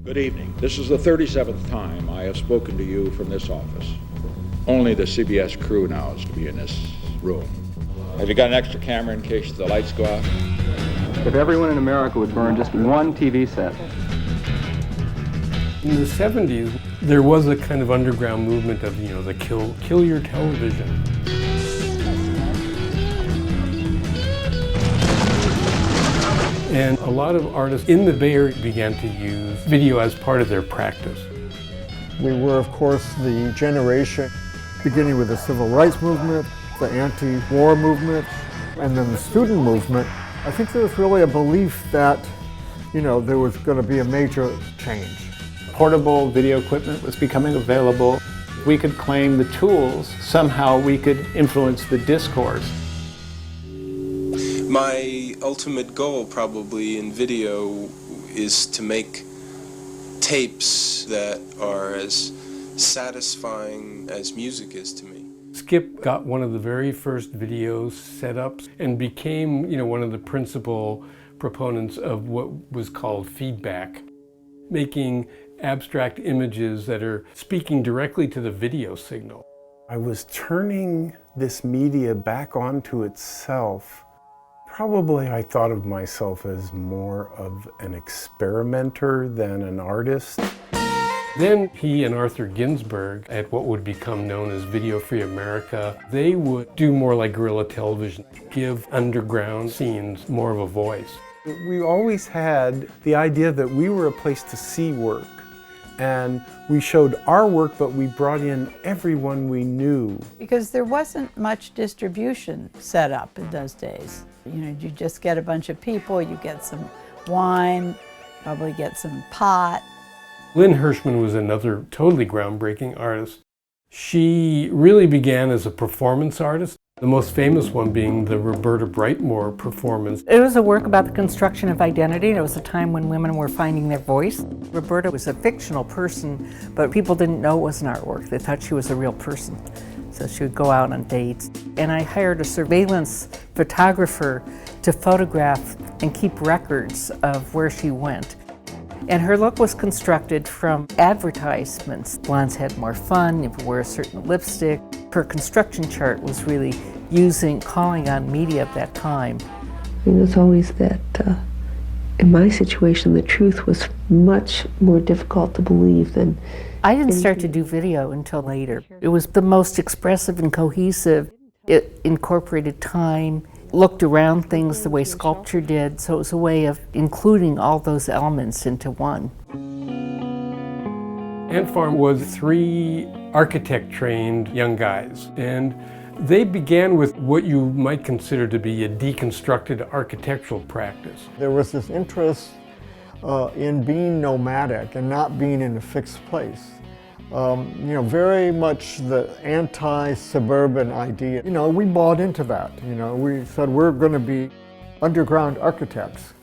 Good evening. This is the 37th time I have spoken to you from this office. Only the CBS crew now is to be in this room. Have you got an extra camera in case the lights go out? If everyone in America would burn just one TV set. In the 70s, there was a kind of underground movement of, the kill your television. And a lot of artists in the Bay Area began to use video as part of their practice. We were, of course, the generation beginning with the civil rights movement, the anti-war movement, and then the student movement. I think there was really a belief that, there was going to be a major change. Portable video equipment was becoming available. We could claim the tools. Somehow we could influence the discourse. My ultimate goal probably in video is to make tapes that are as satisfying as music is to me. Skip got one of the very first video setups and became, one of the principal proponents of what was called feedback, making abstract images that are speaking directly to the video signal. I was turning this media back onto itself. Probably I thought of myself as more of an experimenter than an artist. Then he and Arthur Ginsberg, at what would become known as Video Free America, they would do more like guerrilla television, give underground scenes more of a voice. We always had the idea that we were a place to see work. And we showed our work, but we brought in everyone we knew. Because there wasn't much distribution set up in those days. You just get a bunch of people, you get some wine, probably get some pot. Lynn Hershman was another totally groundbreaking artist. She really began as a performance artist, the most famous one being the Roberta Brightmore performance. It was a work about the construction of identity, and it was a time when women were finding their voice. Roberta was a fictional person, but people didn't know it was an artwork. They thought she was a real person. So she would go out on dates. And I hired a surveillance photographer to photograph and keep records of where she went. And her look was constructed from advertisements. Blondes had more fun, you wear a certain lipstick. Her construction chart was really calling on media of that time. It was always that, in my situation, the truth was much more difficult to believe than... I didn't start to do video until later. It was the most expressive and cohesive. It incorporated time, looked around things the way sculpture did, so it was a way of including all those elements into one. Ant Farm was 3 architect-trained young guys, and they began with what you might consider to be a deconstructed architectural practice. There was this interest in being nomadic and not being in a fixed place. Very much the anti-suburban idea. We bought into that. We said we're going to be underground architects.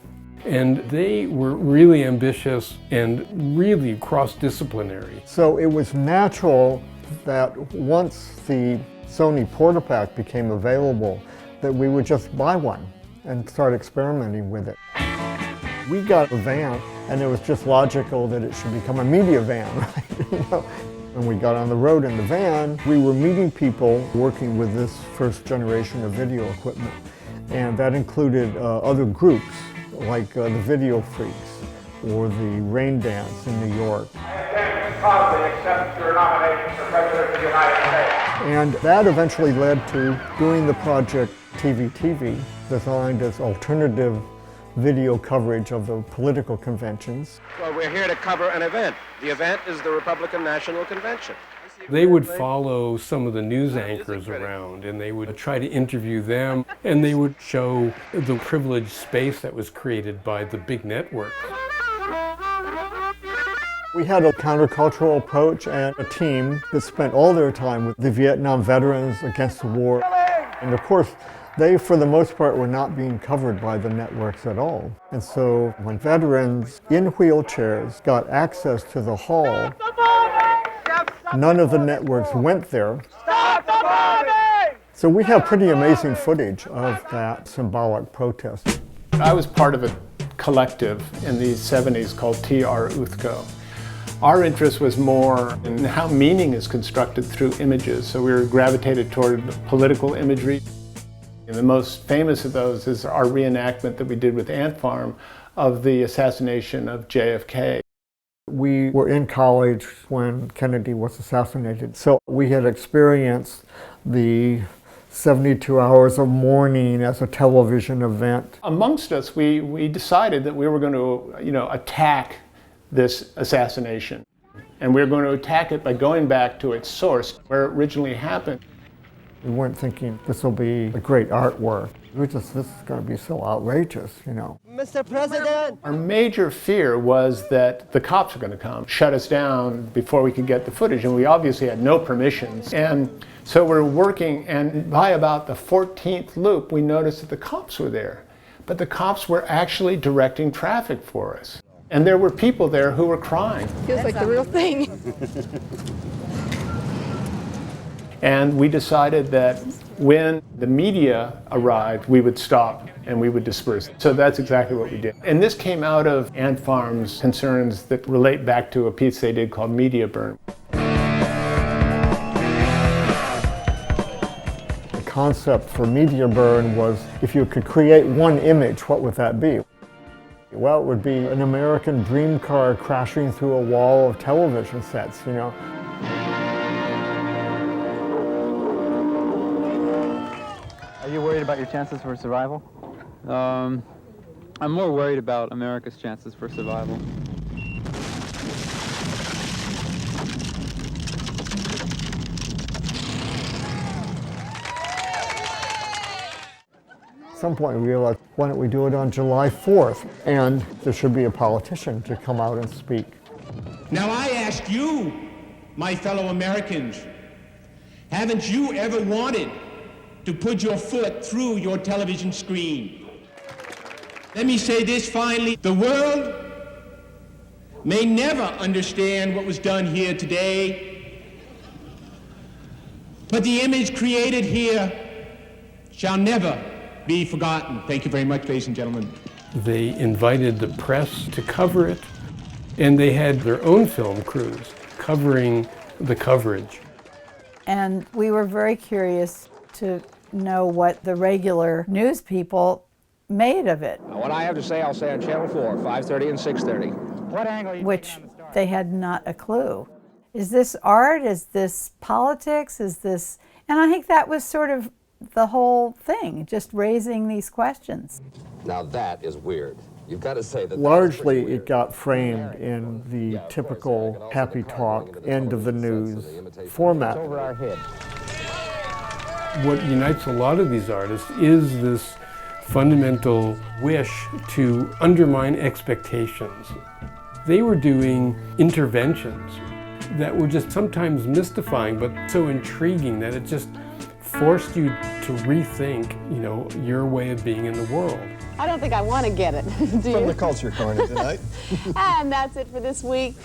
And they were really ambitious and really cross-disciplinary. So it was natural that once the Sony Portapak became available, that we would just buy one and start experimenting with it. We got a van, and it was just logical that it should become a media van, right? When we got on the road in the van, we were meeting people working with this first generation of video equipment. And that included other groups, like the Video Freaks, or the Rain Dance in New York. Accept your nomination for President of the United States. And that eventually led to doing the project TV, designed as alternative video coverage of the political conventions. Well, we're here to cover an event. The event is the Republican National Convention. They would follow some of the news anchors around, and they would try to interview them, and they would show the privileged space that was created by the big networks. We had a countercultural approach and a team that spent all their time with the Vietnam veterans against the war. And of course, they, for the most part, were not being covered by the networks at all. And so when veterans in wheelchairs got access to the hall, none of the networks went there. So we have pretty amazing footage of that symbolic protest. I was part of a collective in the 70s called TR Uthco. Our interest was more in how meaning is constructed through images, so we were gravitated toward political imagery. And the most famous of those is our reenactment that we did with Ant Farm of the assassination of JFK. We were in college when Kennedy was assassinated, so we had experienced the 72 hours of mourning as a television event. Amongst us, we decided that we were going to, attack this assassination. And we were going to attack it by going back to its source, where it originally happened. We weren't thinking this will be a great artwork. This is going to be so outrageous, Mr. President! Our major fear was that the cops were going to come, shut us down before we could get the footage, and we obviously had no permissions. And so we're working, and by about the 14th loop, we noticed that the cops were there. But the cops were actually directing traffic for us. And there were people there who were crying. Feels like the real thing. And we decided that when the media arrived, we would stop and we would disperse. So that's exactly what we did. And this came out of Ant Farm's concerns that relate back to a piece they did called Media Burn. The concept for Media Burn was, if you could create one image, what would that be? Well, it would be an American dream car crashing through a wall of television sets, Are you worried about your chances for survival? I'm more worried about America's chances for survival. At some point we realized, why don't we do it on July 4th? And there should be a politician to come out and speak. Now I ask you, my fellow Americans, haven't you ever wanted to put your foot through your television screen? Let me say this finally, the world may never understand what was done here today, but the image created here shall never be forgotten. Thank you very much, ladies and gentlemen. They invited the press to cover it, and they had their own film crews covering the coverage. And we were very curious to know what the regular news people made of it. What I have to say, I'll say on Channel 4, 5:30 and 6:30. What angle are you Which they had not a clue. Is this art? Is this politics? Is this... And I think that was sort of the whole thing, just raising these questions. Now that is weird. You've got to say that. Largely, it got framed in the typical happy talk, end of the news format. over our head? What unites a lot of these artists is this fundamental wish to undermine expectations. They were doing interventions that were just sometimes mystifying, but so intriguing that it just forced you to rethink, your way of being in the world. I don't think I want to get it, do you? From the culture corner tonight. And that's it for this week.